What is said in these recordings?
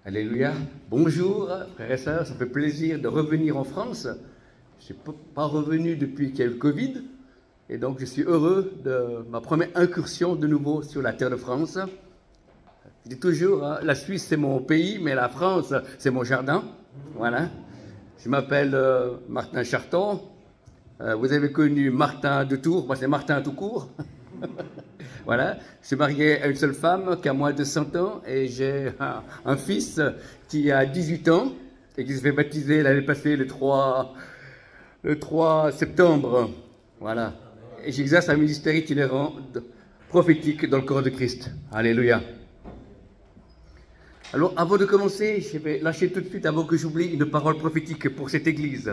Alléluia. Bonjour, frères et sœurs, ça fait plaisir de revenir en France. Je ne suis pas revenu depuis qu'il y a eu le Covid. Et donc, je suis heureux de ma première incursion de nouveau sur la terre de France. Je dis toujours, hein, la Suisse, c'est mon pays, mais la France, c'est mon jardin. Voilà. Je m'appelle Martin Charton. Vous avez connu Martin de Tours. Moi, c'est Martin tout court. Voilà, je suis marié à une seule femme qui a moins de 100 ans et j'ai un fils qui a 18 ans et qui se fait baptiser l'année passée le 3 septembre. Voilà, et j'exerce un ministère itinérant prophétique dans le corps de Christ. Alléluia. Alors, avant de commencer, je vais lâcher tout de suite, avant que j'oublie, une parole prophétique pour cette église.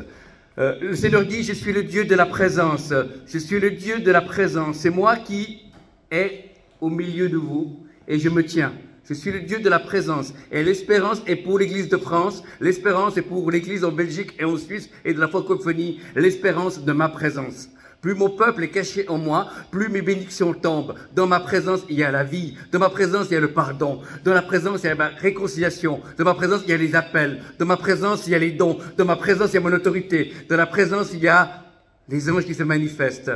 Le Seigneur dit, je suis le Dieu de la présence. Je suis le Dieu de la présence. C'est moi qui est au milieu de vous et je me tiens. Je suis le Dieu de la présence et l'espérance est pour l'église de France, l'espérance est pour l'église en Belgique et en Suisse et de la francophonie, l'espérance de ma présence. Plus mon peuple est caché en moi, plus mes bénédictions tombent. Dans ma présence, il y a la vie. Dans ma présence, il y a le pardon. Dans la présence, il y a la réconciliation. Dans ma présence, il y a les appels. Dans ma présence, il y a les dons. Dans ma présence, il y a mon autorité. Dans la présence, il y a les anges qui se manifestent.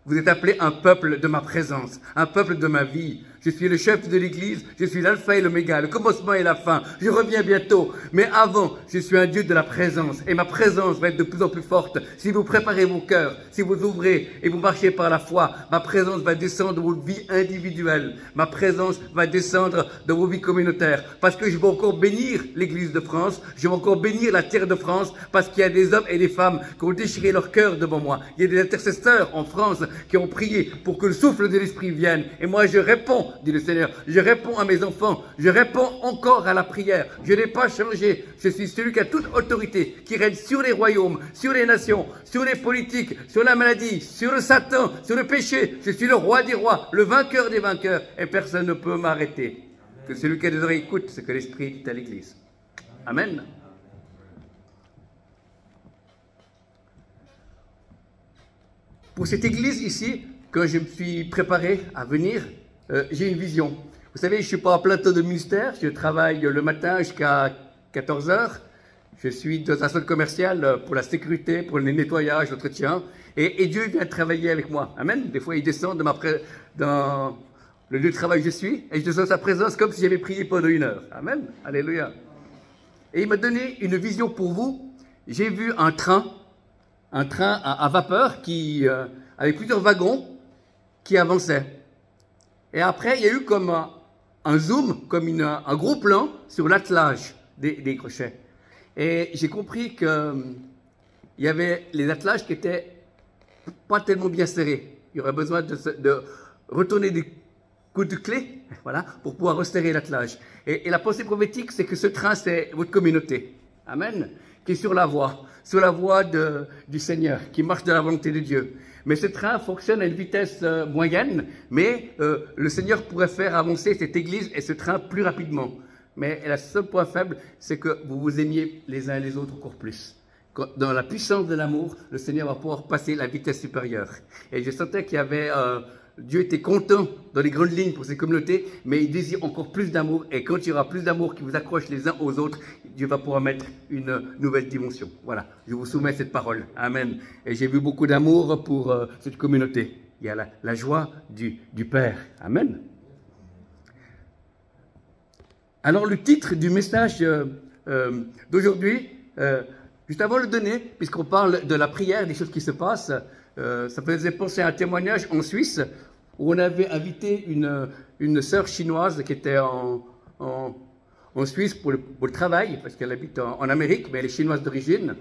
Vous êtes appelés un peuple de ma présence, un peuple de ma vie. Je suis le chef de l'église, je suis l'alpha et l'oméga, le commencement et la fin. Je reviens bientôt, mais avant, je suis un Dieu de la présence. Et ma présence va être de plus en plus forte. Si vous préparez vos cœurs, si vous ouvrez et vous marchez par la foi, ma présence va descendre dans vos vies individuelles. Ma présence va descendre dans vos vies communautaires. Parce que je vais encore bénir l'église de France, je vais encore bénir la terre de France, parce qu'il y a des hommes et des femmes qui ont déchiré leur cœur devant moi. Il y a des intercesseurs en France qui ont prié pour que le souffle de l'Esprit vienne. Et moi, je réponds, dit le Seigneur. Je réponds à mes enfants. Je réponds encore à la prière. Je n'ai pas changé. Je suis celui qui a toute autorité, qui règne sur les royaumes, sur les nations, sur les politiques, sur la maladie, sur le Satan, sur le péché. Je suis le roi des rois, le vainqueur des vainqueurs. Et personne ne peut m'arrêter. Que celui qui a des oreilles écoute ce que l'Esprit dit à l'Église. Amen. Pour cette église ici, quand je me suis préparé à venir, j'ai une vision. Vous savez, je ne suis pas en plein temps de ministère, je travaille le matin jusqu'à 14 heures. Je suis dans un centre commercial pour la sécurité, pour le nettoyage, l'entretien. Et Dieu vient travailler avec moi. Amen. Des fois, il descend dans le lieu de travail où je suis, et je descends sa présence comme si j'avais prié pendant 1 heure. Amen. Alléluia. Et il m'a donné une vision pour vous. J'ai vu un train à vapeur qui, avec plusieurs wagons qui avançait. Et après, il y a eu comme un zoom, comme un gros plan sur l'attelage des crochets. Et j'ai compris qu'il y avait les attelages qui étaient pas tellement bien serrés. Il y aurait besoin de retourner des coups de clé, voilà, pour pouvoir resserrer l'attelage. Et la pensée prophétique, c'est que ce train, c'est votre communauté. Amen. Qui est sur la voie du Seigneur, qui marche dans la volonté de Dieu. Mais ce train fonctionne à une vitesse moyenne, mais le Seigneur pourrait faire avancer cette église et ce train plus rapidement. Mais le seul point faible, c'est que vous vous aimiez les uns et les autres encore plus. Dans la puissance de l'amour, le Seigneur va pouvoir passer la vitesse supérieure. Et je sentais qu'il y avait... Dieu était content dans les grandes lignes pour ses communautés, mais il désire encore plus d'amour. Et quand il y aura plus d'amour qui vous accroche les uns aux autres, Dieu va pouvoir mettre une nouvelle dimension. Voilà, je vous soumets cette parole. Amen. Et j'ai vu beaucoup d'amour pour cette communauté. Il y a la joie du Père. Amen. Alors le titre du message d'aujourd'hui, juste avant de le donner, puisqu'on parle de la prière, des choses qui se passent, ça faisait penser à un témoignage en Suisse où on avait invité une sœur chinoise qui était en Suisse pour le travail, parce qu'elle habite en Amérique, mais elle est chinoise d'origine.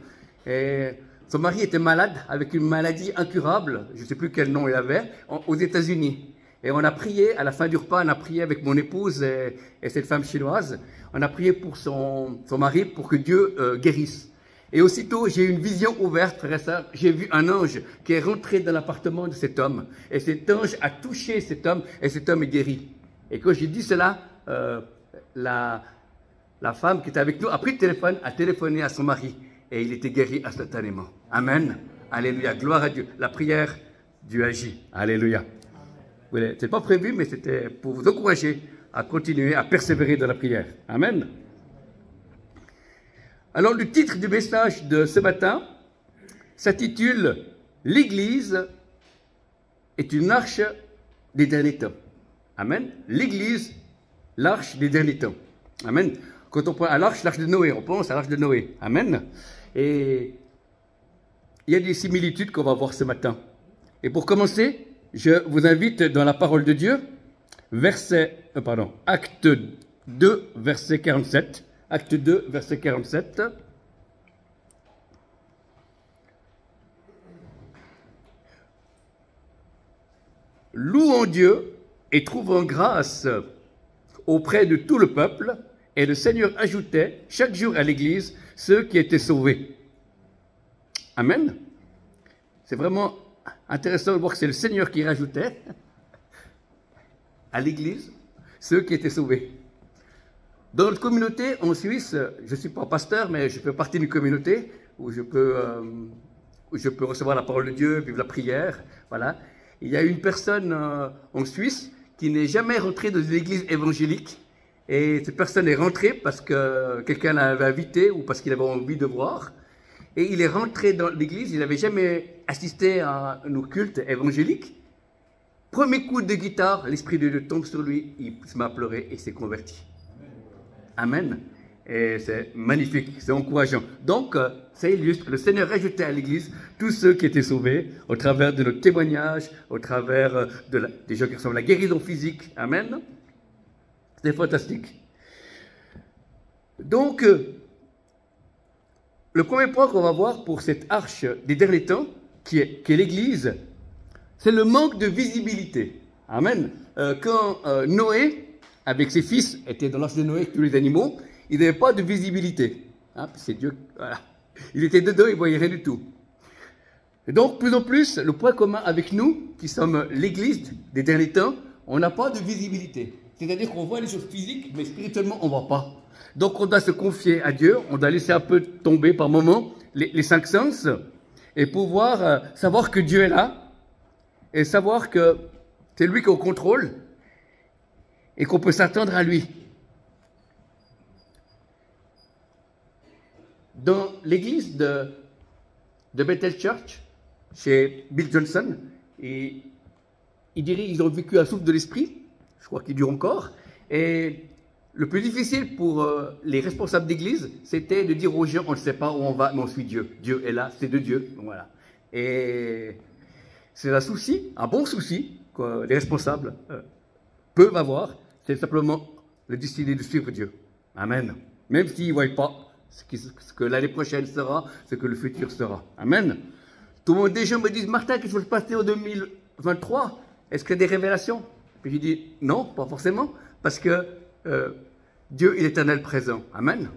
Et son mari était malade avec une maladie incurable, je ne sais plus quel nom il avait, aux États-Unis. Et on a prié, à la fin du repas, on a prié avec mon épouse et cette femme chinoise. On a prié pour son mari pour que Dieu guérisse. Et aussitôt, j'ai eu une vision ouverte, frère et sœur. J'ai vu un ange qui est rentré dans l'appartement de cet homme. Et cet ange a touché cet homme, et cet homme est guéri. Et quand j'ai dit cela, la femme qui était avec nous a pris le téléphone, a téléphoné à son mari. Et il était guéri instantanément. Amen. Alléluia. Gloire à Dieu. La prière, Dieu agit. Alléluia. Ce n'était pas prévu, mais c'était pour vous encourager à continuer, à persévérer dans la prière. Amen. Alors, le titre du message de ce matin s'intitule « L'Église est une arche des derniers temps ». Amen. L'Église, l'arche des derniers temps. Amen. Quand on prend à l'arche de Noé, on pense à l'arche de Noé. Amen. Et il y a des similitudes qu'on va voir ce matin. Et pour commencer, je vous invite dans la parole de Dieu, Acte 2, verset 47. Acte 2, verset 47. Louons Dieu et trouvons grâce auprès de tout le peuple, et le Seigneur ajoutait chaque jour à l'Église ceux qui étaient sauvés. Amen. C'est vraiment intéressant de voir que c'est le Seigneur qui rajoutait à l'Église ceux qui étaient sauvés. Dans notre communauté en Suisse, je ne suis pas pasteur, mais je fais partie d'une communauté où je peux recevoir la parole de Dieu, vivre la prière. Voilà. Il y a une personne en Suisse qui n'est jamais rentrée dans une église évangélique. Et cette personne est rentrée parce que quelqu'un l'avait invité ou parce qu'il avait envie de voir. Et il est rentré dans l'église, il n'avait jamais assisté à nos cultes évangéliques. Premier coup de guitare, l'Esprit de Dieu tombe sur lui, il se met à pleurer et s'est converti. Amen. Et c'est magnifique, c'est encourageant. Donc, ça illustre, le Seigneur rajoutait à l'Église tous ceux qui étaient sauvés au travers de notre témoignage, au travers des gens qui reçoivent la guérison physique. Amen. C'est fantastique. Donc, le premier point qu'on va voir pour cette arche des derniers temps, qui est l'Église, c'est le manque de visibilité. Amen. Quand Noé, avec ses fils, était dans l'arche de Noé, tous les animaux, il n'avait pas de visibilité. Hein, c'est Dieu, voilà. Il était dedans, il ne voyait rien du tout. Et donc, plus en plus, le point commun avec nous, qui sommes l'Église des derniers temps, on n'a pas de visibilité. C'est-à-dire qu'on voit les choses physiques, mais spirituellement, on ne voit pas. Donc, on doit se confier à Dieu, on doit laisser un peu tomber par moments les cinq sens, et pouvoir savoir que Dieu est là, et savoir que c'est lui qui est au contrôle, et qu'on peut s'attendre à lui. Dans l'église de Bethel Church, chez Bill Johnson, ils ont vécu un souffle de l'esprit, je crois qu'il dure encore, et le plus difficile pour les responsables d'église, c'était de dire aux gens, on ne sait pas où on va, mais on suit Dieu. Dieu est là, c'est de Dieu, voilà. Et c'est un souci, un bon souci, que les responsables peuvent avoir, c'est simplement le décider de suivre Dieu. Amen. Même s'ils ne voient pas ce que l'année prochaine sera, ce que le futur sera. Amen. Tout le monde, des gens me disent, Martin, qu'est-ce qui va se passer en 2023? Est-ce qu'il y a des révélations? Puis je dis, non, pas forcément, parce que Dieu, il est éternel présent. Amen.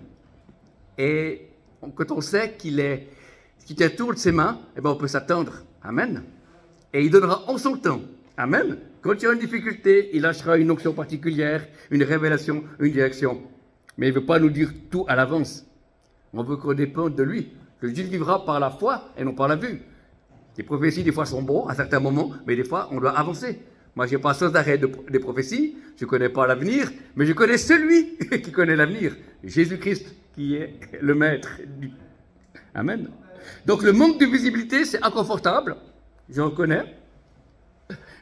Et quand on sait qu'il tient tout de ses mains, eh ben on peut s'attendre. Amen. Et il donnera en son temps. Amen. Quand il y a une difficulté, il lâchera une onction particulière, une révélation, une direction. Mais il ne veut pas nous dire tout à l'avance. On veut qu'on dépende de lui. Le juste vivra par la foi et non par la vue. Les prophéties, des fois, sont bonnes à certains moments, mais des fois, on doit avancer. Moi, je n'ai pas sans arrêt des prophéties, je ne connais pas l'avenir, mais je connais celui qui connaît l'avenir, Jésus-Christ, qui est le maître. Amen. Donc, le manque de visibilité, c'est inconfortable, je reconnais,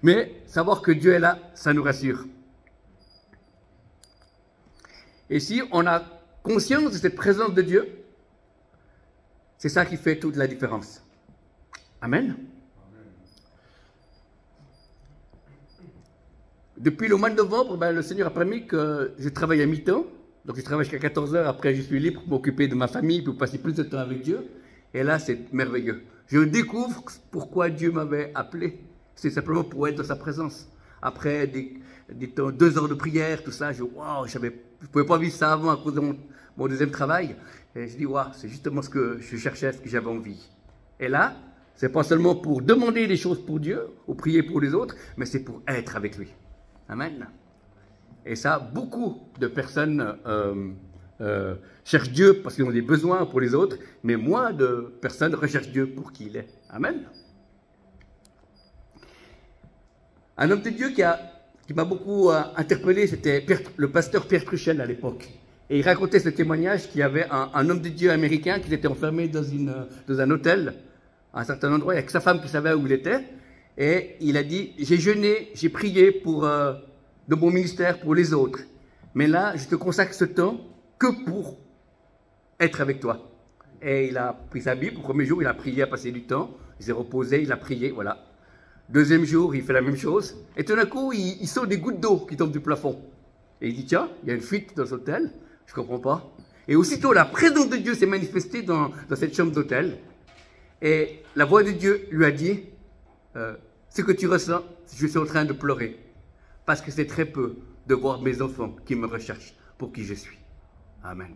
mais savoir que Dieu est là, ça nous rassure. Et si on a conscience de cette présence de Dieu, c'est ça qui fait toute la différence. Amen. Depuis le mois de novembre, le Seigneur a permis que je travaille à mi-temps. Donc je travaille jusqu'à 14 heures, après je suis libre pour m'occuper de ma famille, pour passer plus de temps avec Dieu. Et là, c'est merveilleux. Je découvre pourquoi Dieu m'avait appelé. C'est simplement pour être dans sa présence. Après des temps, 2 heures de prière, tout ça, je ne pouvais pas vivre ça avant à cause de mon deuxième travail. Et je dis, waouh, c'est justement ce que je cherchais, ce que j'avais envie. Et là, c'est pas seulement pour demander des choses pour Dieu, ou prier pour les autres, mais c'est pour être avec lui. Amen. Et ça, beaucoup de personnes cherchent Dieu parce qu'ils ont des besoins pour les autres, mais moins de personnes recherchent Dieu pour qui il est. Amen. Un homme de Dieu qui m'a beaucoup interpellé, c'était le pasteur Pierre Truchel à l'époque. Et il racontait ce témoignage qu'il y avait un homme de Dieu américain qui était enfermé dans un hôtel, à un certain endroit, il n'y a que sa femme qui savait où il était. Et il a dit, j'ai jeûné, j'ai prié de mon ministère pour les autres. Mais là, je te consacre ce temps que pour être avec toi. Et il a pris sa Bible. Le premier jour, il a prié, il a passé du temps. Il s'est reposé, il a prié, voilà. Deuxième jour, il fait la même chose. Et tout d'un coup, il sent des gouttes d'eau qui tombent du plafond. Et il dit, tiens, il y a une fuite dans l'hôtel. Je ne comprends pas. Et aussitôt, la présence de Dieu s'est manifestée dans cette chambre d'hôtel. Et la voix de Dieu lui a dit, ce que tu ressens, je suis en train de pleurer. Parce que c'est très peu de voir mes enfants qui me recherchent pour qui je suis. Amen.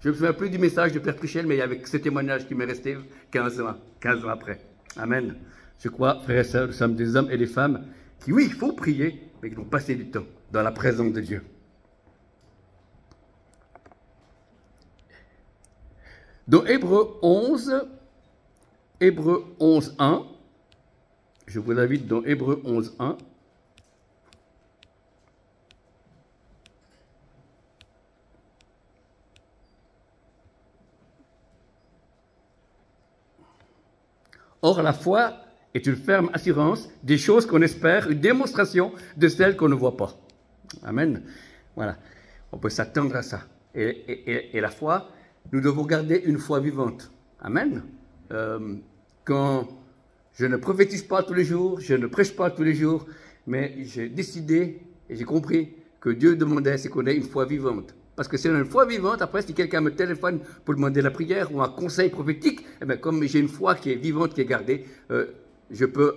Je ne me souviens plus du message de Père Trichel, mais il y avait ce témoignage qui m'est resté 15 ans après. Amen. Je crois, frères et sœurs, nous sommes des hommes et des femmes qui, oui, il faut prier, mais qui vont passer du temps dans la présence de Dieu. Dans Hébreux 11, 1, je vous invite dans Hébreux 11, 1. Or, la foi est une ferme assurance des choses qu'on espère, une démonstration de celles qu'on ne voit pas. Amen. Voilà. On peut s'attendre à ça. Et la foi, nous devons garder une foi vivante. Amen. Quand je ne prophétise pas tous les jours, je ne prêche pas tous les jours, mais j'ai décidé et j'ai compris que Dieu demandait, c'est qu'on ait une foi vivante. Parce que si on a une foi vivante, après, si quelqu'un me téléphone pour demander la prière ou un conseil prophétique, eh bien, comme j'ai une foi qui est vivante, qui est gardée, je peux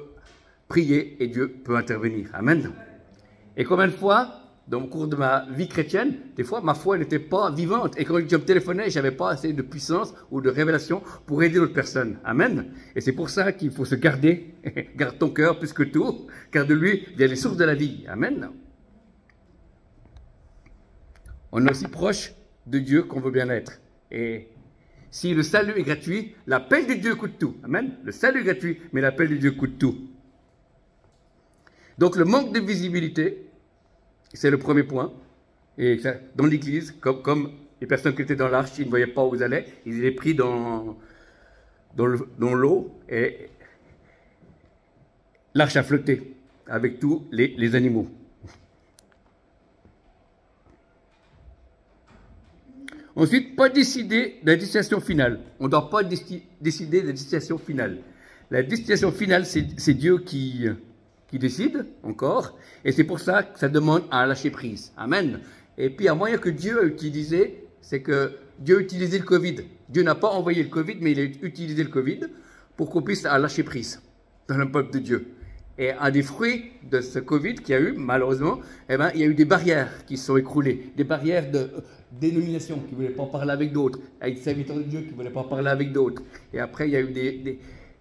prier et Dieu peut intervenir. Amen. Et combien de fois, dans le cours de ma vie chrétienne, des fois, ma foi n'était pas vivante. Et quand je me téléphonais, je n'avais pas assez de puissance ou de révélation pour aider l'autre personne. Amen. Et c'est pour ça qu'il faut se garder. Garde ton cœur plus que tout, car de lui viennent les sources de la vie. Amen. On est aussi proche de Dieu qu'on veut bien être. Et si le salut est gratuit, l'appel de Dieu coûte tout. Amen. Le salut est gratuit, mais l'appel de Dieu coûte tout. Donc le manque de visibilité, c'est le premier point. Et ça, dans l'église, comme les personnes qui étaient dans l'arche, ils ne voyaient pas où ils allaient, ils étaient pris dans l'eau et l'arche a flotté avec tous les animaux. Ensuite, pas décider de la destination finale. On ne doit pas décider de la destination finale. La destination finale, c'est Dieu qui décide, encore, et c'est pour ça que ça demande un lâcher prise. Amen. Et puis, un moyen que Dieu a utilisé, c'est que Dieu a utilisé le Covid. Dieu n'a pas envoyé le Covid, mais il a utilisé le Covid pour qu'on puisse lâcher prise dans le peuple de Dieu. Et un des fruits de ce Covid qu'il y a eu, malheureusement, eh ben, il y a eu des barrières qui se sont écroulées, des barrières de dénomination qui ne voulaient pas parler avec d'autres, avec des serviteurs de Dieu qui ne voulaient pas parler avec d'autres. Et après, il y a eu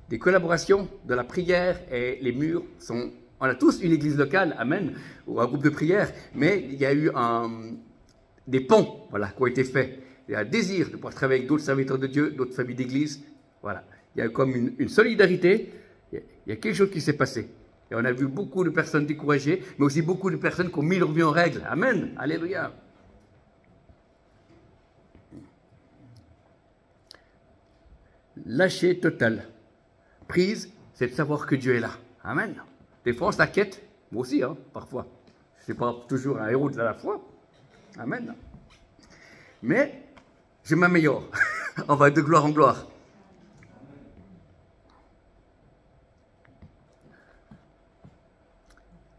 des collaborations de la prière et les murs sont... On a tous une église locale, amen, ou un groupe de prière, mais il y a eu des ponts, voilà, qui ont été faits. Il y a un désir de pouvoir travailler avec d'autres serviteurs de Dieu, d'autres familles d'église. Voilà. Il y a comme une solidarité, il y a quelque chose qui s'est passé. Et on a vu beaucoup de personnes découragées, mais aussi beaucoup de personnes qui ont mis leur vie en règle. Amen. Alléluia. Lâcher total. Prise, c'est de savoir que Dieu est là. Amen. Des fois, on s'inquiète. Moi aussi, hein, parfois. Je ne suis pas toujours un héros de la foi. Amen. Mais je m'améliore. On va de gloire en gloire.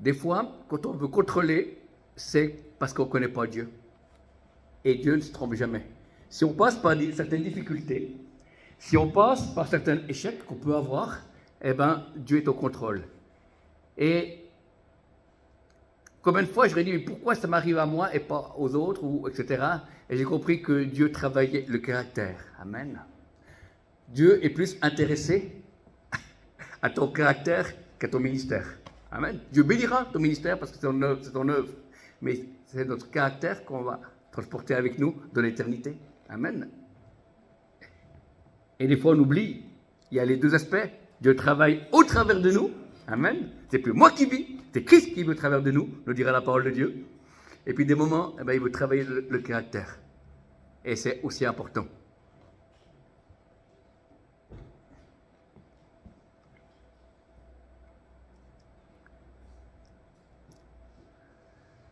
Des fois, quand on veut contrôler, c'est parce qu'on ne connaît pas Dieu. Et Dieu ne se trompe jamais. Si on passe par certaines difficultés, si on passe par certains échecs qu'on peut avoir, eh bien, Dieu est au contrôle. Et combien de fois je dit, mais pourquoi ça m'arrive à moi et pas aux autres, etc. Et j'ai compris que Dieu travaillait le caractère. Amen. Dieu est plus intéressé à ton caractère qu'à ton ministère. Amen. Dieu bénira ton ministère parce que c'est ton œuvre. Mais c'est notre caractère qu'on va transporter avec nous dans l'éternité. Amen. Et des fois, on oublie. Il y a les deux aspects. Dieu travaille au travers de nous. Amen. C'est plus moi qui vis, c'est Christ qui vit au travers de nous, nous dira la parole de Dieu. Et puis des moments, eh bien, il veut travailler le caractère. et c'est aussi important.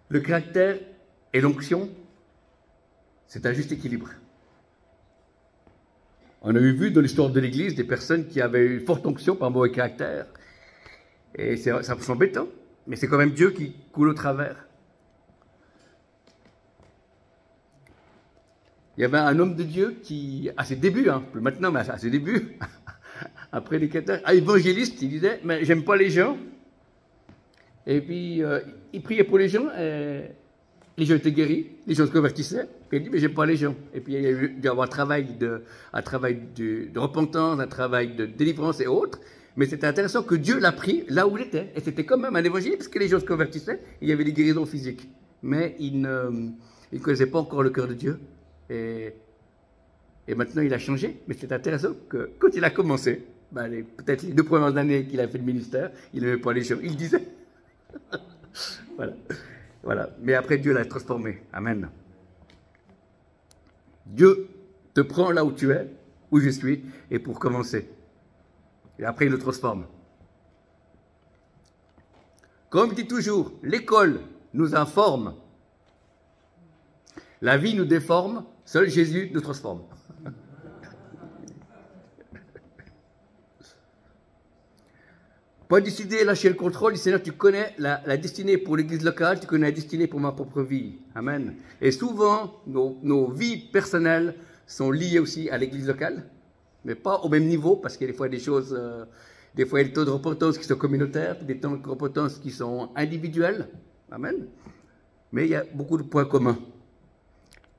Le caractère et l'onction, c'est un juste équilibre. On a eu vu dans l'histoire de l'Église des personnes qui avaient une forte onction par mauvais caractère. Et c'est embêtant, mais c'est quand même Dieu qui coule au travers. Il y avait un homme de Dieu qui, à ses débuts, plus maintenant, mais à ses débuts, après les cathares, évangéliste, il disait, mais j'aime pas les gens. Et puis, il priait pour les gens, et les gens étaient guéris, les gens se convertissaient, et il dit, mais j'aime pas les gens. Et puis, il y a eu dû avoir un travail de repentance, un travail de délivrance et autres, mais c'était intéressant que Dieu l'a pris là où il était. Et c'était quand même un évangile, parce que les gens se convertissaient, il y avait des guérisons physiques. Mais il ne connaissait pas encore le cœur de Dieu. Et maintenant, il a changé, mais c'est intéressant que quand il a commencé, peut-être les 2 premières années qu'il a fait le ministère, il n'aimait pas les gens, il disait. Voilà. Mais après, Dieu l'a transformé. Amen. Dieu te prend là où tu es, où je suis, et pour commencer. Et après, il le transforme. Comme dit toujours, l'école nous informe, la vie nous déforme, seul Jésus nous transforme. Pas décider, lâcher le contrôle, Seigneur, tu connais la destinée pour l'église locale, tu connais la destinée pour ma propre vie. Amen. Et souvent, nos vies personnelles sont liées aussi à l'église locale, mais pas au même niveau, parce qu'il y a des fois des choses, des fois il y a des taux de repentance qui sont communautaires, des taux de repentance qui sont individuels. Amen. Mais il y a beaucoup de points communs.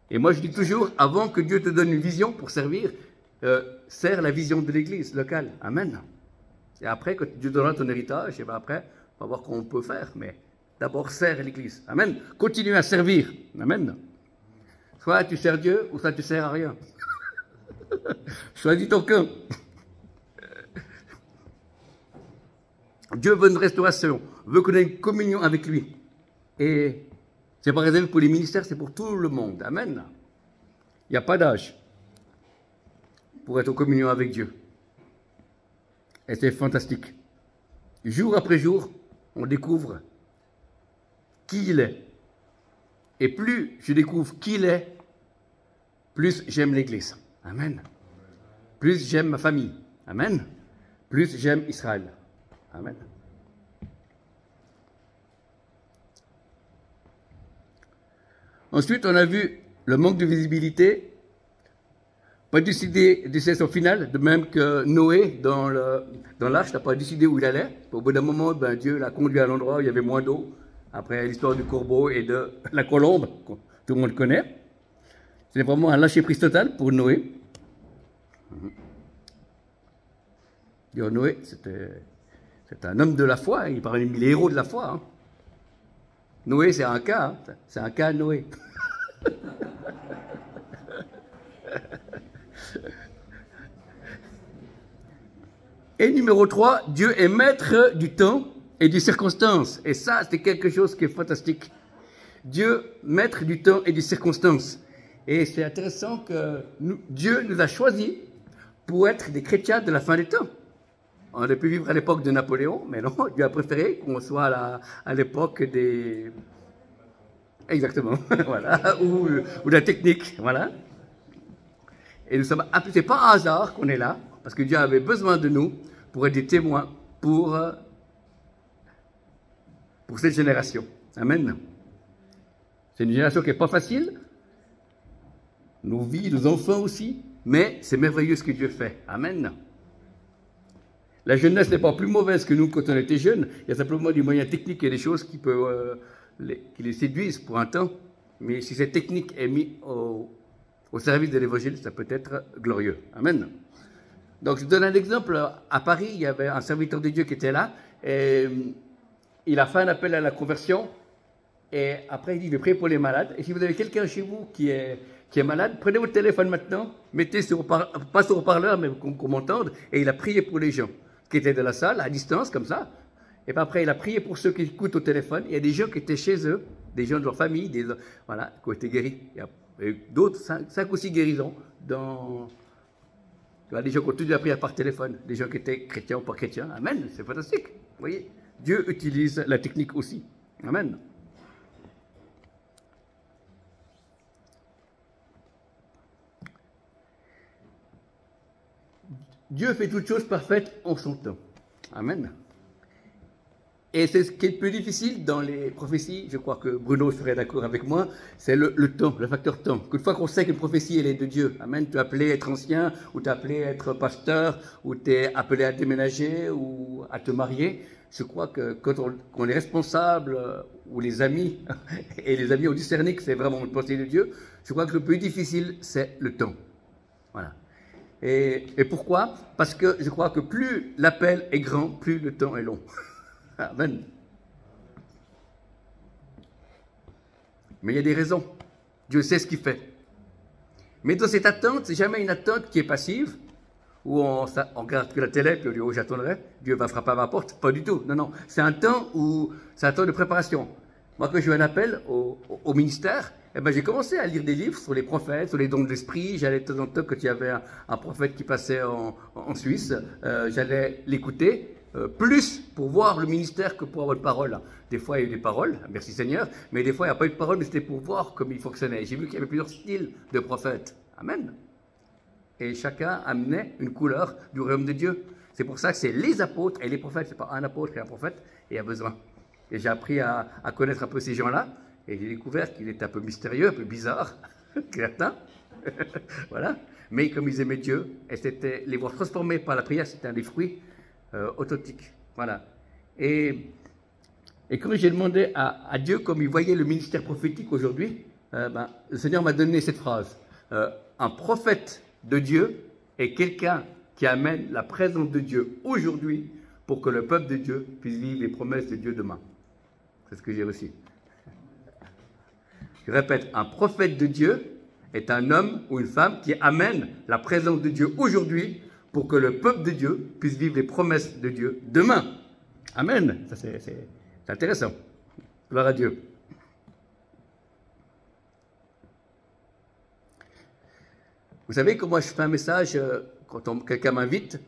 Et moi, je dis toujours, avant que Dieu te donne une vision pour servir, sers la vision de l'église locale. Amen. Et après, quand Dieu donnera ton héritage, et bien après, on va voir comment on peut faire. Mais d'abord, sers l'église. Amen. Continue à servir. Amen. Soit tu sers Dieu, ou soit tu sers à rien. Choisis ton camp. Dieu veut une restauration, veut qu'on ait une communion avec lui. Et c'est pas réservé pour les ministères, c'est pour tout le monde. Amen. Il n'y a pas d'âge pour être en communion avec Dieu. Et c'est fantastique. Jour après jour, on découvre qui il est. Et plus je découvre qui il est, plus j'aime l'Église. Amen. Plus j'aime ma famille. Amen. Plus j'aime Israël. Amen. Ensuite, on a vu le manque de visibilité. Pas décidé son final, de même que Noé dans l'arche n'a pas décidé où il allait. Au bout d'un moment, Dieu l'a conduit à l'endroit où il y avait moins d'eau. Après l'histoire du corbeau et de la colombe, que tout le monde connaît. C'est vraiment un lâcher-prise total pour Noé. Noé, c'est un homme de la foi, il parmi les héros de la foi. Hein. Noé, c'est un cas, c'est un cas Noé. Et numéro 3, Dieu est maître du temps et des circonstances. Et ça, c'est quelque chose qui est fantastique. Dieu, maître du temps et des circonstances. Et c'est intéressant que Dieu nous a choisis pour être des chrétiens de la fin des temps. On aurait pu vivre à l'époque de Napoléon, mais non, Dieu a préféré qu'on soit à l'époque des... Exactement, voilà, ou de la technique, voilà. Et nous sommes appelés, c'est pas un hasard qu'on est là, parce que Dieu avait besoin de nous pour être des témoins pour cette génération. Amen. C'est une génération qui n'est pas facile, nos vies, nos enfants aussi, mais c'est merveilleux ce que Dieu fait. Amen. La jeunesse n'est pas plus mauvaise que nous quand on était jeunes, il y a simplement des moyens techniques et des choses qui les séduisent pour un temps, mais si cette technique est mise au service de l'évangile, ça peut être glorieux. Amen. Donc, je donne un exemple. À Paris, il y avait un serviteur de Dieu qui était là, et il a fait un appel à la conversion, et après, il dit, je vais prier pour les malades, et si vous avez quelqu'un chez vous qui est malade, prenez votre téléphone maintenant, mettez pas sur haut-parleur, mais qu'on m'entende, et il a prié pour les gens qui étaient de la salle, à distance, comme ça, et puis après, il a prié pour ceux qui écoutent au téléphone, il y a des gens qui étaient chez eux, des gens de leur famille, voilà, qui ont été guéris. Il y a eu d'autres, 5 ou 6 guérisons dans... Tu vois, des gens qui ont tenu la prière par téléphone, des gens qui étaient chrétiens ou pas chrétiens. Amen, c'est fantastique. Vous voyez, Dieu utilise la technique aussi. Amen. Dieu fait toutes choses parfaites en son temps. Amen. Et c'est ce qui est le plus difficile dans les prophéties, je crois que Bruno serait d'accord avec moi, c'est le temps, le facteur temps. Qu'une fois qu'on sait qu'une prophétie, elle est de Dieu, amen, tu es appelé à être ancien, ou tu es appelé à être pasteur, ou tu es appelé à déménager, ou à te marier, je crois que quand on est responsable, ou les amis, et les amis ont discerné que c'est vraiment une pensée de Dieu, je crois que le plus difficile, c'est le temps. Voilà. Et pourquoi? Parce que je crois que plus l'appel est grand, plus le temps est long. Amen. Mais il y a des raisons. Dieu sait ce qu'il fait. Mais dans cette attente, c'est jamais une attente qui est passive, où on regarde que la télé, puis on dit, oh, j'attendrai, Dieu va frapper à ma porte. Pas du tout. Non, non. C'est un temps de préparation. Moi, quand j'ai eu un appel au ministère, eh ben, j'ai commencé à lire des livres sur les prophètes, sur les dons de l'esprit. J'allais de temps en temps, quand il y avait un prophète qui passait en Suisse, j'allais l'écouter. Plus pour voir le ministère que pour avoir de parole. Des fois, il y a eu des paroles, merci Seigneur, mais des fois, il n'y a pas eu de parole, mais c'était pour voir comment il fonctionnait. J'ai vu qu'il y avait plusieurs styles de prophètes. Amen. Et chacun amenait une couleur du royaume de Dieu. C'est pour ça que c'est les apôtres et les prophètes. Ce n'est pas un apôtre et un prophète, et il y a besoin. Et j'ai appris à connaître un peu ces gens-là, et j'ai découvert qu'il était un peu mystérieux, un peu bizarre, certains. Voilà. Mais comme ils aimaient Dieu, et c'était les voir transformés par la prière, c'était un des fruits authentique. Voilà. Et quand j'ai demandé à Dieu, comme il voyait le ministère prophétique aujourd'hui, le Seigneur m'a donné cette phrase. Un prophète de Dieu est quelqu'un qui amène la présence de Dieu aujourd'hui pour que le peuple de Dieu puisse vivre les promesses de Dieu demain. C'est ce que j'ai reçu. Je répète, un prophète de Dieu est un homme ou une femme qui amène la présence de Dieu aujourd'hui pour que le peuple de Dieu puisse vivre les promesses de Dieu demain. Amen. Ça, c'est intéressant. Gloire à Dieu. Vous savez comment je fais un message quand quelqu'un m'invite?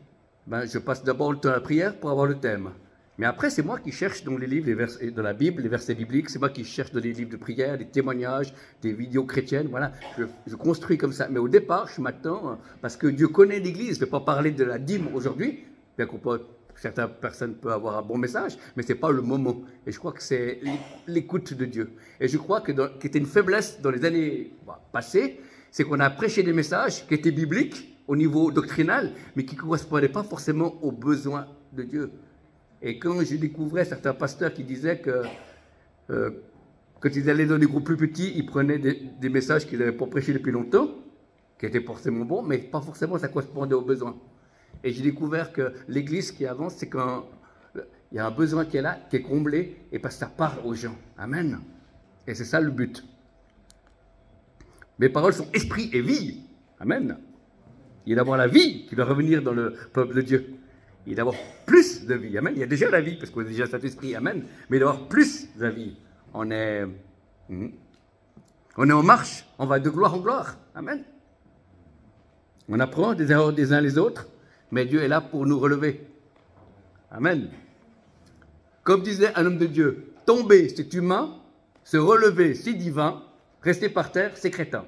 Je passe d'abord le temps à la prière pour avoir le thème. Mais après, c'est moi qui cherche dans les livres, dans la Bible, les versets bibliques. C'est moi qui cherche dans les livres de prière, des témoignages, des vidéos chrétiennes. Voilà, je construis comme ça. Mais au départ, je m'attends, parce que Dieu connaît l'Église. Je ne vais pas parler de la dîme aujourd'hui, bien qu'on peut, certaines personnes peuvent avoir un bon message, mais ce n'est pas le moment. Et je crois que c'est l'écoute de Dieu. Et je crois que qui était une faiblesse dans les années passées, c'est qu'on a prêché des messages qui étaient bibliques au niveau doctrinal, mais qui ne correspondaient pas forcément aux besoins de Dieu. Et quand je découvrais certains pasteurs qui disaient que quand ils allaient dans des groupes plus petits, ils prenaient des messages qu'ils n'avaient pas prêchés depuis longtemps, qui étaient forcément bons, mais pas forcément ça correspondait aux besoins. Et j'ai découvert que l'Église qui avance, c'est quand il y a un besoin qui est là, qui est comblé, et parce que ça parle aux gens. Amen. Et c'est ça le but. Mes paroles sont esprit et vie. Amen. Il y a d'abord la vie qui doit revenir dans le peuple de Dieu. Il doit y avoir plus de vie. Amen. Il y a déjà la vie, parce qu'on a déjà cet esprit. Amen. Mais il doit y avoir plus de vie. On est en marche. On va de gloire en gloire. Amen. On apprend des erreurs des uns les autres, mais Dieu est là pour nous relever. Amen. Comme disait un homme de Dieu, tomber, c'est humain. Se relever, c'est divin. Rester par terre, c'est crétin.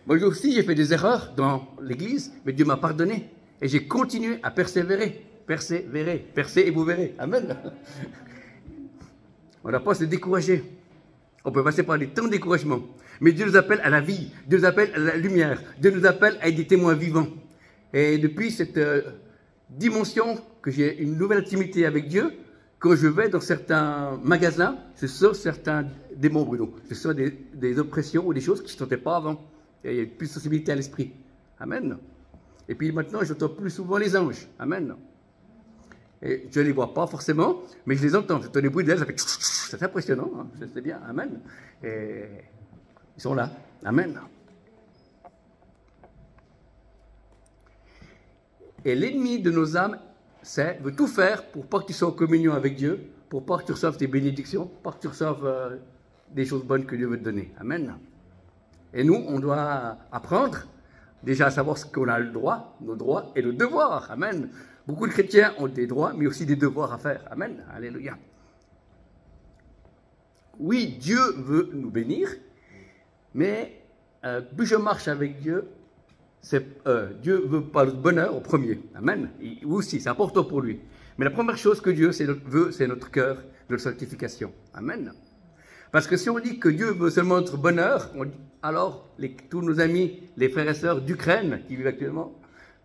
Moi aussi, j'ai fait des erreurs dans l'Église, mais Dieu m'a pardonné. Et j'ai continué à persévérer. Persévérer. Percez et vous verrez. Amen. On n'a pas à se décourager. On peut passer par des temps de découragement. Mais Dieu nous appelle à la vie. Dieu nous appelle à la lumière. Dieu nous appelle à être des témoins vivants. Et depuis cette dimension que j'ai une nouvelle intimité avec Dieu, quand je vais dans certains magasins, je sors certains démons, Bruno. Je sors des oppressions ou des choses que je ne sentais pas avant. Et il y a plus de sensibilité à l'esprit. Amen. Et puis maintenant, j'entends plus souvent les anges. Amen. Et je ne les vois pas forcément, mais je les entends. J'entends les bruits d'ailes, ça fait... C'est impressionnant. Hein. C'est bien. Amen. Et ils sont là. Amen. Et l'ennemi de nos âmes veut tout faire pour pas que tu sois en communion avec Dieu, pour pas que tu reçoives tes bénédictions, pas que tu reçoives des choses bonnes que Dieu veut te donner. Amen. Et nous, on doit apprendre déjà à savoir ce qu'on a le droit, nos droits et le devoir. Amen. Beaucoup de chrétiens ont des droits, mais aussi des devoirs à faire. Amen. Alléluia. Oui, Dieu veut nous bénir, mais plus je marche avec Dieu, Dieu veut pas le bonheur au premier. Amen. Oui aussi, c'est important pour lui. Mais la première chose que Dieu veut, c'est notre cœur de sanctification. Amen. Parce que si on dit que Dieu veut seulement notre bonheur, alors tous nos amis, les frères et sœurs d'Ukraine qui vivent actuellement,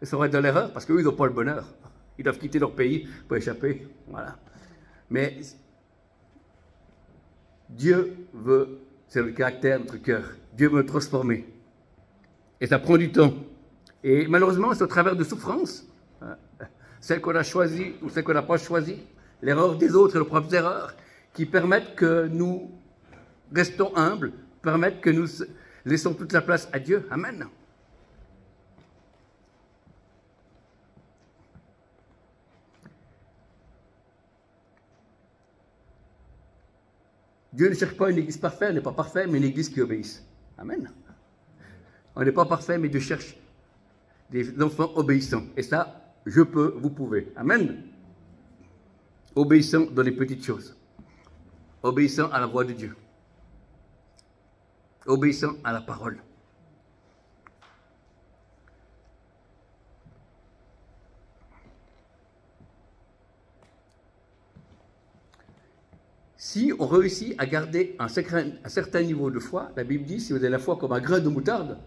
ils seraient dans l'erreur parce qu'eux, ils n'ont pas le bonheur. Ils doivent quitter leur pays pour échapper. Voilà. Mais Dieu veut, c'est le caractère de notre cœur. Dieu veut nous transformer. Et ça prend du temps. Et malheureusement, c'est au travers de souffrances, celles qu'on a choisies ou celles qu'on n'a pas choisies, l'erreur des autres et nos propres erreurs, qui permettent que nous restons humbles, permettent que nous laissons toute la place à Dieu. Amen. Dieu ne cherche pas une église parfaite, elle n'est pas parfaite, mais une église qui obéisse. Amen. On n'est pas parfait, mais Dieu cherche des enfants obéissants. Et ça, je peux, vous pouvez. Amen. Obéissants dans les petites choses. Obéissants à la voix de Dieu. Obéissants à la parole. Si on réussit à garder un certain niveau de foi, la Bible dit, si vous avez la foi comme un grain de moutarde,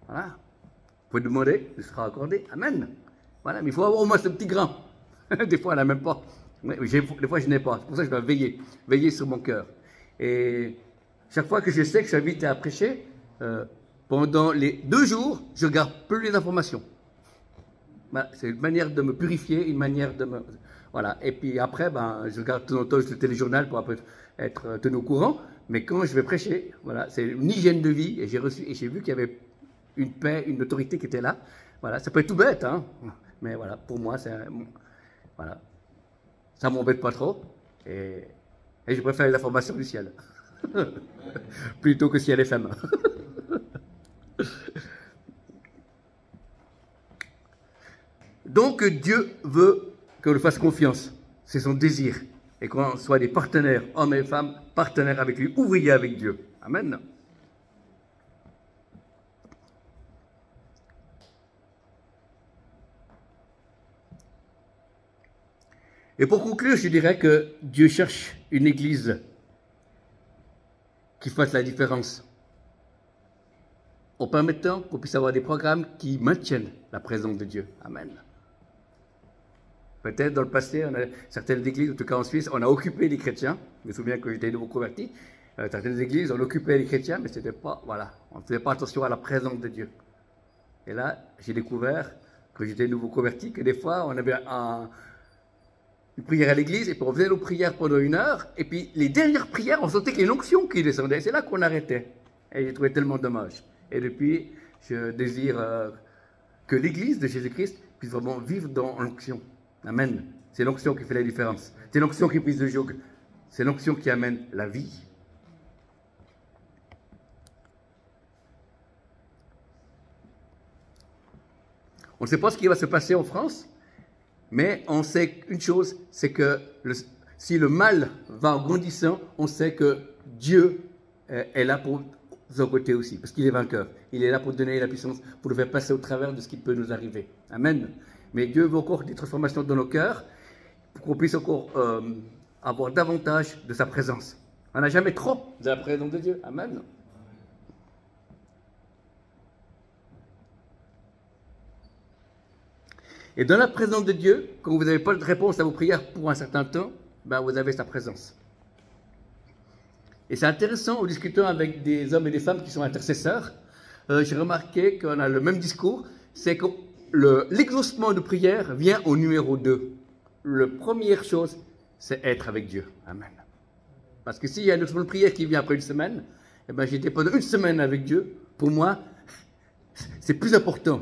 voilà, vous pouvez demander, il sera accordé. Amen. Voilà, mais il faut avoir au moins ce petit grain. Des fois, on n'a même pas. Des fois, je n'ai pas. C'est pour ça que je dois veiller sur mon cœur. Et chaque fois que je sais que je suis invité à prêcher, pendant les 2 jours, je ne garde plus les informations. Voilà, c'est une manière de me purifier, une manière de me... Voilà. Et puis après, je garde tout le temps le téléjournal pour après être tenu au courant. Mais quand je vais prêcher, voilà, c'est une hygiène de vie. Et j'ai vu qu'il y avait une paix, une autorité qui était là. Voilà, ça peut être tout bête, hein. Mais voilà, pour moi, voilà, ça m'embête pas trop. Et je préfère les informations du ciel. Plutôt que ciel FM. Donc Dieu veut qu'on lui fasse confiance. C'est son désir. Et qu'on soit des partenaires, hommes et femmes, partenaires avec lui, ouvriers avec Dieu. Amen. Et pour conclure, je dirais que Dieu cherche une église qui fasse la différence, en permettant qu'on puisse avoir des programmes qui maintiennent la présence de Dieu. Amen. Peut-être dans le passé, certaines églises, en tout cas en Suisse, on a occupé les chrétiens. Je me souviens que j'étais nouveau converti. Certaines églises, on occupait les chrétiens, mais c'était pas, voilà, on ne faisait pas attention à la présence de Dieu. Et là, j'ai découvert, que j'étais nouveau converti, que des fois, on avait une prière à l'église, et puis on faisait nos prières pendant 1 heure, et puis les dernières prières, on sentait qu'il y avait une onction qui descendait. C'est là qu'on arrêtait. Et j'ai trouvé tellement dommage. Et depuis, je désire que l'église de Jésus-Christ puisse vraiment vivre dans l'onction. Amen. C'est l'onction qui fait la différence. C'est l'onction qui brise le joug. C'est l'onction qui amène la vie. On ne sait pas ce qui va se passer en France, mais on sait une chose, c'est que si le mal va en grandissant, on sait que Dieu est là pour son côté aussi, parce qu'il est vainqueur. Il est là pour donner la puissance, pour nous faire passer au travers de ce qui peut nous arriver. Amen. Mais Dieu veut encore des transformations dans nos cœurs, pour qu'on puisse encore avoir davantage de sa présence. On n'a jamais trop de la présence de Dieu. Amen. Et dans la présence de Dieu, quand vous n'avez pas de réponse à vos prières pour un certain temps, vous avez sa présence. Et c'est intéressant, en discutant avec des hommes et des femmes qui sont intercesseurs, j'ai remarqué qu'on a le même discours, c'est que l'exaucement de prière vient au numéro 2. La première chose, c'est être avec Dieu. Amen. Parce que s'il y a une autre prière qui vient après 1 semaine, j'étais pendant 1 semaine avec Dieu, pour moi, c'est plus important.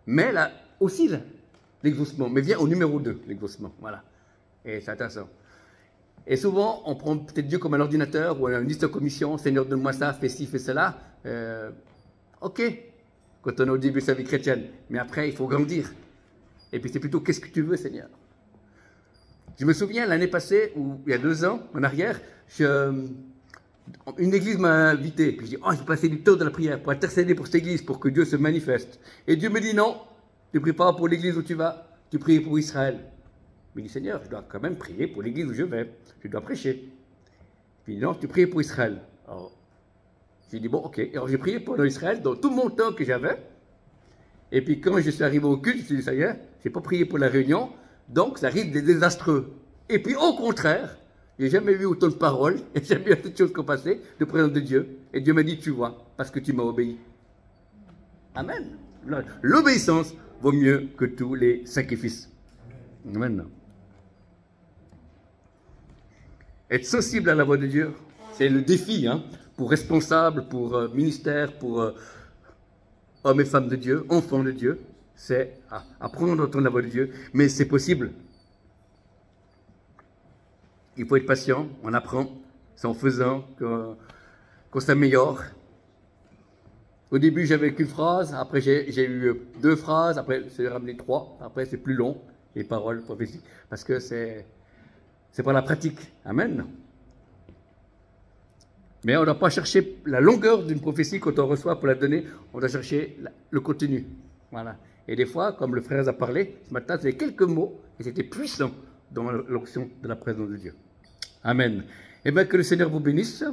Mais là, aussi, l'exaucement, mais vient au numéro 2, l'exaucement, voilà. Et c'est intéressant. Et souvent, on prend peut-être Dieu comme un ordinateur ou une liste de commission, Seigneur, donne-moi ça, fais ci, fais cela. Ok, quand on est au début de sa vie chrétienne, mais après, il faut grandir. Et puis c'est plutôt, qu'est-ce que tu veux, Seigneur? Je me souviens, l'année passée, ou il y a 2 ans, en arrière, une église m'a invité, puis je dis, oh, je vais passer du temps de la prière pour intercéder pour cette église, pour que Dieu se manifeste. Et Dieu me dit, non, tu ne pries pas pour l'église où tu vas, tu pries pour Israël. Mais il dit, Seigneur, je dois quand même prier pour l'église où je vais, je dois prêcher. Puis non, tu pries pour Israël. Alors, j'ai dit, bon, ok. Alors j'ai prié pour Israël dans tout mon temps que j'avais. Et puis quand je suis arrivé au culte, je me suis dit, ça y est, je n'ai pas prié pour la réunion, donc ça risque d'être désastreux. Et puis au contraire, j'ai jamais vu autant de paroles, et j'ai jamais vu autant de choses qu'on passait, de présence de Dieu. Et Dieu m'a dit, tu vois, parce que tu m'as obéi. Amen. L'obéissance vaut mieux que tous les sacrifices. Amen. Être sensible à la voix de Dieu, c'est le défi, hein, pour responsables, pour ministères, pour hommes et femmes de Dieu, enfants de Dieu, c'est apprendre à entendre la voix de Dieu, mais c'est possible. Il faut être patient, on apprend, c'est en faisant qu'on s'améliore. Au début, j'avais qu'une phrase, après j'ai eu 2 phrases, après c'est ramené 3, après c'est plus long, les paroles prophétiques, parce que c'est pas la pratique. Amen. Mais on ne doit pas chercher la longueur d'une prophétie quand on reçoit pour la donner, on doit chercher le contenu. Voilà. Et des fois, comme le frère a parlé, ce matin, c'était quelques mots, et c'était puissant dans l'onction de la présence de Dieu. Amen. Et bien que le Seigneur vous bénisse.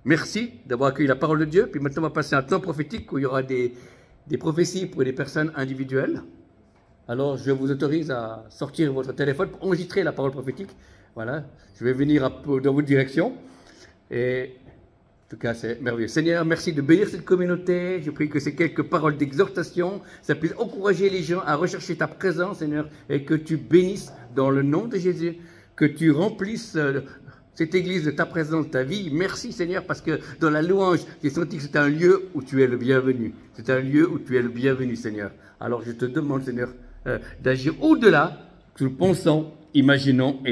Merci d'avoir accueilli la parole de Dieu. Puis maintenant, on va passer à un temps prophétique où il y aura des prophéties pour des personnes individuelles. Alors, je vous autorise à sortir votre téléphone pour enregistrer la parole prophétique. Voilà, je vais venir un peu dans votre direction. Et en tout cas, c'est merveilleux. Seigneur, merci de bénir cette communauté. Je prie que ces quelques paroles d'exhortation, ça puisse encourager les gens à rechercher ta présence, Seigneur, et que tu bénisses dans le nom de Jésus, que tu remplisses cette église de ta présence, de ta vie. Merci, Seigneur, parce que dans la louange, j'ai senti que c'est un lieu où tu es le bienvenu. C'est un lieu où tu es le bienvenu, Seigneur. Alors, je te demande, Seigneur, d'agir au-delà que nous pensons, imaginons et